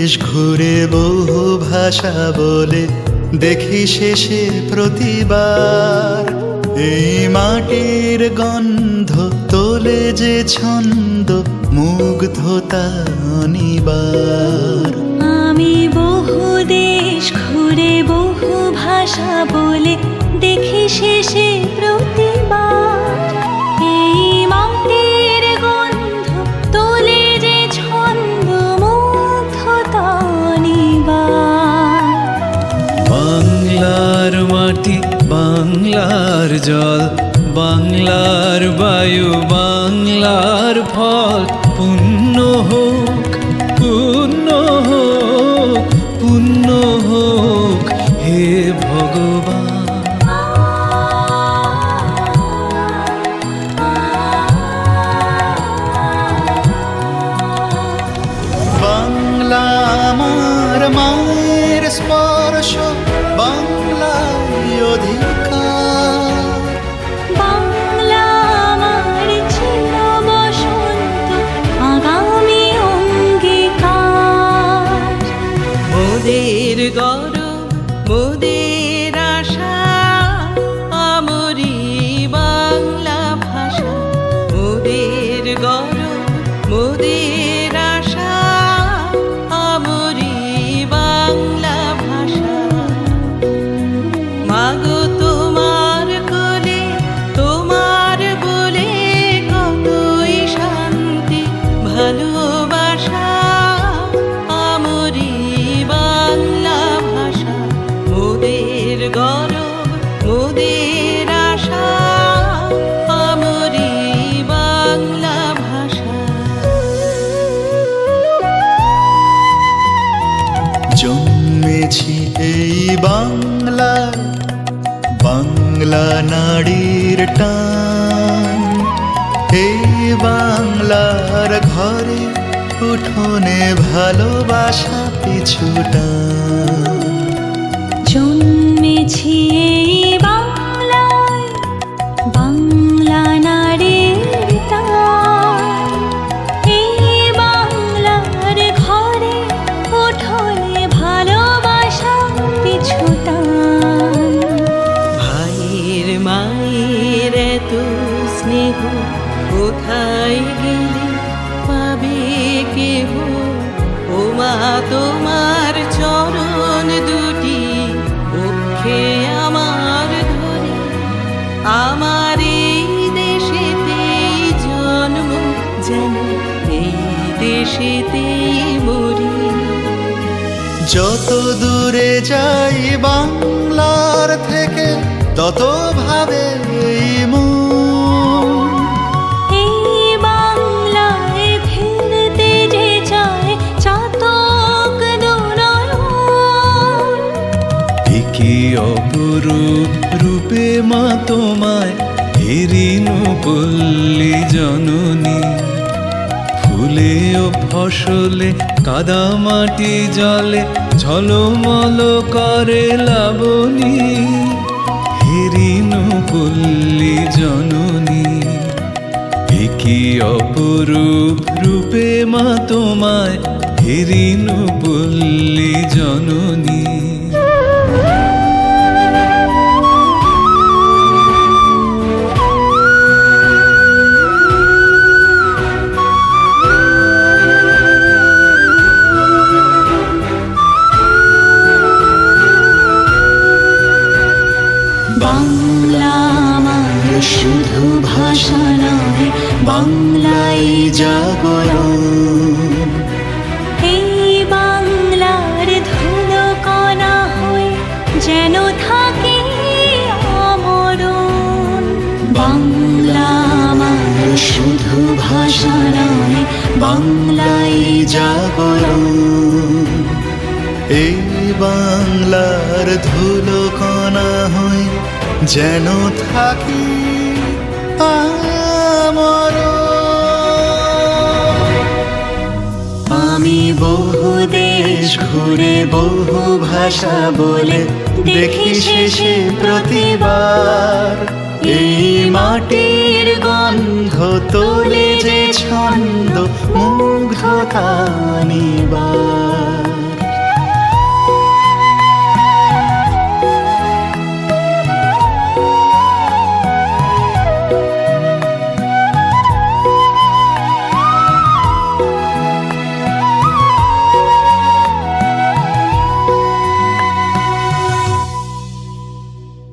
দেশ ঘুরে বহু ভাষা বলে দেখি শেষে প্রতিবার এই মাটির গন্ধ তোলে যে ছন্দ মুগ্ধতা অনিবার। আমি বহু দেশ ঘুরে বহু ভাষা বলে দেখি শেষে প্রতিবার এই মাটির গন্ধ তোলে যে ছন্দ মুগ্ধতা অনিবার। বাংলার মাটি, বাংলার জল, বাংলার বায়ু, বাংলার ফল পুণ্য হোক, পুণ্য হোক, পুণ্য হোক হে ভগবান। বাংলা আমার মায়ের স্পর্শ, বাংলায় অধিকার। বাংলা আমার ছিল বসন্ত, আগামী অঙ্গীকার। মোদের গরব, মোদের আশা, আমরি বাংলা ভাষা। মোদের গরব, মোদের আশা, আমরি বাংলা ভাষা। মাগো তোমার কোলে, তোমার বলে কতই শান্তি ভালোবাসা, আমরি বাংলা ভাষা। মোদের গরব, মোদের আশা, আমরি বাংলা ভাষা। জন্মেছি এই বাংলায়, বাংলা নারীর টান। এই বাংলার ঘরে উঠোনে ভালোবাসা পিছুটান। জন্মেছি এই বাংলায়, বাংলা নারীর টান। এই বাংলার ঘরে উঠোনে ভালোবাসা পিছুটান। ভাইয়ের মায়ের এত স্নেহ কোথায় গেলে পাবে কেহ? ও মা তোমার চরণ দুটি পক্ষে আমার ধরে, আমার এই দেশেতেই জন্ম, যেন এই দেশেতেই মরি। যত দূরে যাই বাংলার থেকে তত ভাবে এই মন। এই বাংলায় ফিরতে যে চায় চাতক দুনয়ন। কি অপরূপ রূপে মা তোমায় হেরিনু পল্লী জননী। ফুলে ও ফসলে কাদা মাটি জলে ঝলমল করে লাবণী। হেরিনু পল্লী জননী, কি অপরূপ রূপে মা তোমায় হেরিনু পল্লী জননী। বাংলা আমার শুধু ভাষা নয়, বাংলাই জাগরণ। এই বাংলার ধুলো কণা হয়ে যেন থাকে আমরণ। বাংলা আমার শুধু ভাষা নয়, বাংলাই জাগরণ। এই বাংলার ধুলো কণা হয়ে যেন থাকি আমার। আমি বহু দেশ ঘুরে বহু ভাষা বলে দেখি শেষে প্রতিবার এই মাটির গন্ধ তোলে যে ছন্দ মুগ্ধতা নিবার।